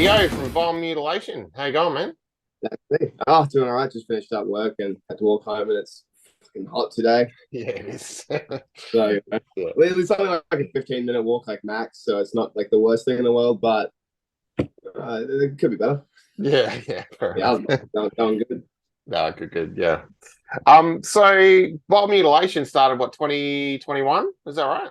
Theo from Mutilation. How you going, man? That's me. Oh, doing all right. Just finished up work and had to walk home, and it's fucking hot today. Yeah, it is. So Yeah, it's only like a 15-minute walk, like max. So it's not like the worst thing in the world, but it could be better. yeah, fair Yeah, enough. I'm going good. No, good, yeah. So Mutilation started what 2021? Is that right?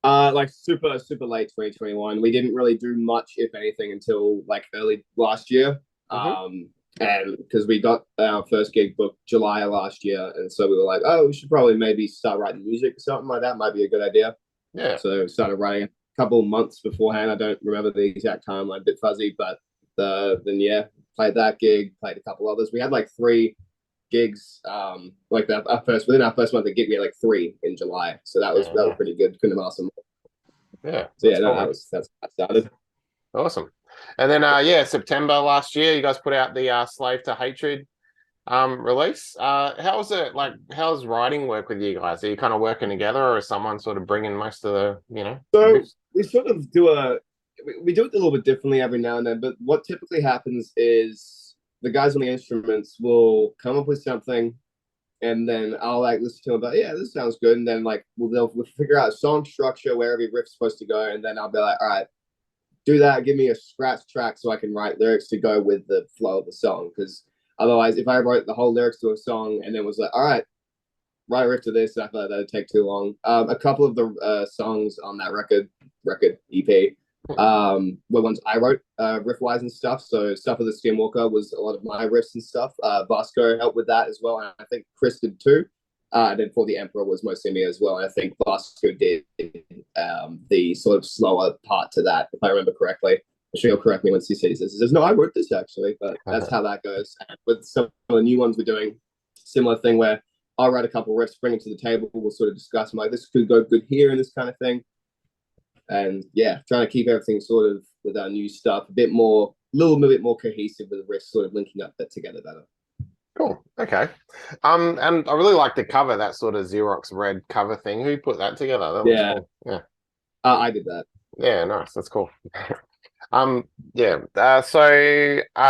Like super late 2021. We didn't really do much, if anything, until like early last year. Mm-hmm. And because we got our first gig booked July of last year, and so we were like, oh, we should probably maybe start writing music or something like that. Might be a good idea. Yeah, So we started writing a couple of months beforehand. I don't remember the exact timeline, a bit fuzzy, but then yeah, played that gig, played a couple others. We had like three gigs, like our first within our first month of gig, we had like three in July. So yeah, that was no. pretty good. Couldn't have asked them. Yeah, So that's yeah, no, cool, man. that's how I started. Awesome. And then yeah, September last year, you guys put out the Slave to Hatred release. How's it like? How's writing work with you guys? Are you kind of working together, or is someone sort of bringing most of the So riffs? we sort of do we do it a little bit differently every now and then, but what typically happens is the guys on the instruments will come up with something, and then I'll like listen to them, but yeah, this sounds good. And then like we'll figure out a song structure where every riff's supposed to go, and then I'll be like, all right, do that. Give me a scratch track so I can write lyrics to go with the flow of the song. Because otherwise, if I wrote the whole lyrics to a song and then was like, all right, write a riff to this, I feel like that'd take too long. A couple of the songs on that record EP were ones I wrote riff wise and stuff. So stuff with the Skinwalker was a lot of my riffs and stuff. Vasco helped with that as well, and I think Chris did too. And then for the Emperor was mostly me as well. And I think Vasco did the sort of slower part to that, if I remember correctly. I'm sure he'll correct me once he sees this. He says, "No, I wrote this actually," but that's how that goes. And with some of the new ones we're doing, similar thing where I'll write a couple riffs, bring them to the table. We'll sort of discuss them like this could go good here and this kind of thing. And yeah, trying to keep everything sort of with our new stuff a bit more, a little bit more cohesive with the riffs, sort of linking up that together better. Cool. Okay. And I really like the cover, that sort of Xerox red cover thing. Who put that together? That looks Yeah, cool. Yeah. I did that. Yeah, nice. That's cool. Yeah.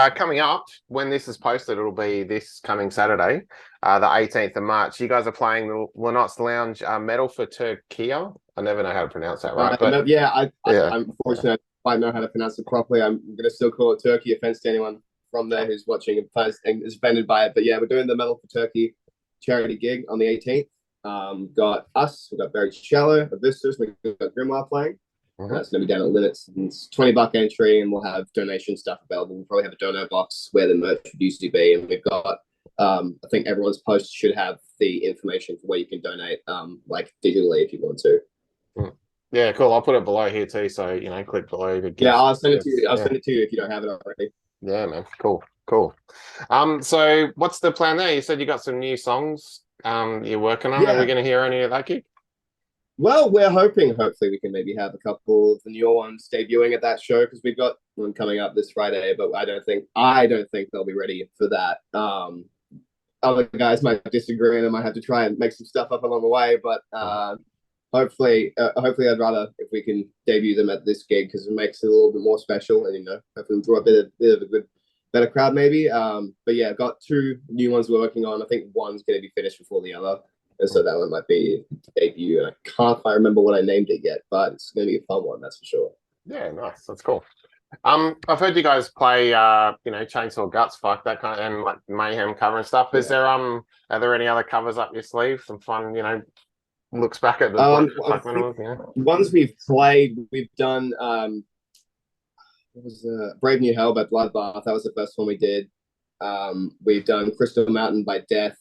Coming up when this is posted, it'll be this coming Saturday, the 18th of March. You guys are playing the Lenox Lounge Metal for Turkiye. I never know how to pronounce that right, but No, yeah, yeah. I'm fortunate. I know how to pronounce it properly. I'm going to still call it Turkey. Offense to anyone from there who's watching and is offended by it. But yeah, we're doing the Metal for Turkey charity gig on the 18th. Got us, we've got Very Shallow, Avistus, we've got Grimoire playing. And Mhm. that's going to be down at Linux. And it's $20 entry, and we'll have donation stuff available. We'll probably have a donor box where the merch would used to be. And we've got, I think everyone's post should have the information for where you can donate, like digitally if you want to. Mm. Yeah, cool. I'll put it below here too. So, click below to Yeah, give. I'll send it to you. I'll Yeah. send it to you if you don't have it already. Yeah, man. Cool. So what's the plan there? You said you got some new songs you're working on. Are we Yeah. going to hear any of that gig? Well, we're hopefully we can maybe have a couple of the newer ones debuting at that show because we've got one coming up this Friday, but I don't think they'll be ready for that. Other guys might disagree and I might have to try and make some stuff up along the way, but hopefully I'd rather if we can debut them at this gig because it makes it a little bit more special and hopefully we'll draw a bit of a better crowd maybe. But yeah, I've got two new ones we're working on. I think one's going to be finished before the other. And so that one might be debut. And I can't quite remember what I named it yet, but it's going to be a fun one, that's for sure. Yeah, nice. That's cool. I've heard you guys play Chainsaw Guts, fuck that kind of, and like Mayhem cover and stuff. Is Yeah. there are there any other covers up your sleeve? Some fun, looks back at the I black think metal, ones we've played, we've done what was Brave New Hell by Bloodbath. That was the first one we did. We've done Crystal Mountain by Death.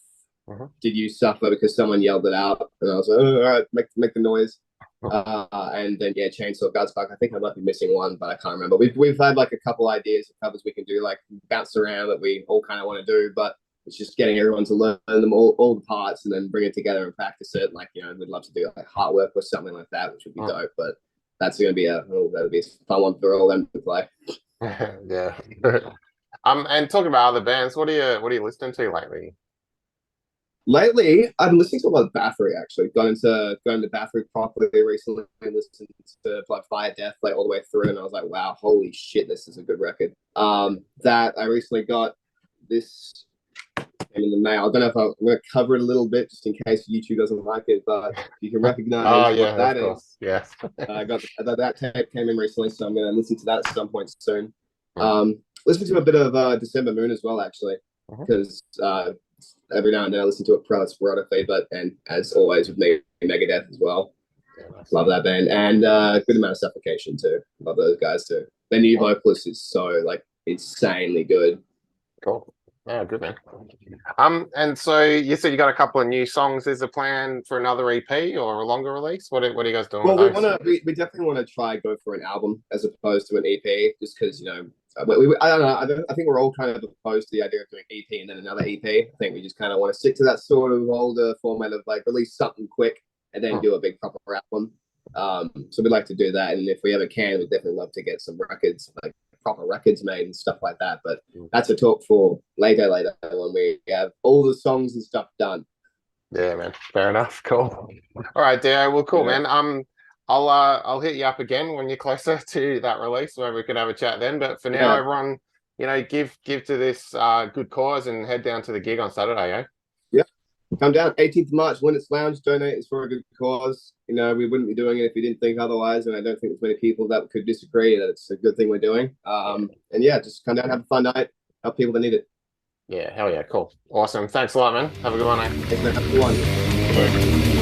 Mhm. Did You Suffer because someone yelled it out, and I was like, oh, all right, make the noise. And then yeah, Chainsaw Gutsfuck. I think I might be missing one, but I can't remember. We've had like a couple ideas of covers we can do, like bounce around that we all kind of want to do, but it's just getting everyone to learn them all the parts and then bring it together and practice it. Like we'd love to do like Heartwork or something like that, which would be dope. But that's going to be that'll be a fun one for all them to play. Yeah. And talking about other bands, what are you listening to lately? Lately, I've been listening to a lot of Bathory. Actually, got into Bathory properly recently. And listened to like Fire Death like all the way through, and I was like, wow, holy shit, this is a good record. That I recently got this came in the mail. I don't know if I'm going to cover it a little bit just in case YouTube doesn't like it, but you can Oh recognize yeah, what of that course. is. Yes. I got that tape came in recently, so I'm going to listen to that at some point soon. Mm. Listen to a bit of December Moon as well, actually, Mhm. because every now and then I listen to it sporadically. But and as always with me, Megadeth as well. Yeah, nice. Love that band, and good amount of Suffocation too. Love those guys too. Their new vocalist is so like insanely good. Cool. Yeah, good man. And so you said you got a couple of new songs. Is a plan for another EP or a longer release? What are you guys doing Well, with those? we definitely want to try go for an album as opposed to an EP, just because I don't know. I think we're all kind of opposed to the idea of doing EP and then another EP. I think we just kind of want to stick to that sort of older format of like release something quick and then do a big proper album. So we'd like to do that, and if we ever can, we'd definitely love to get some records, like proper records made and stuff like that. But that's a talk for later when we have all the songs and stuff done. Yeah, man. Fair enough. Cool. All right, Dio. Well, cool, Yeah. man. I'll hit you up again when you're closer to that release, where we could have a chat then. But for now, Yeah. everyone, give to this good cause and head down to the gig on Saturday, eh? Yeah. Come down 18th of March, Linnets Lounge, donate. It's for a good cause. We wouldn't be doing it if we didn't think otherwise. And I don't think there's many people that could disagree that it's a good thing we're doing. And yeah, just come down, have a fun night, help people that need it. Yeah, hell yeah, cool. Awesome. Thanks a lot, man. Have a good one, eh? Thanks, man. Have a good one. Yeah.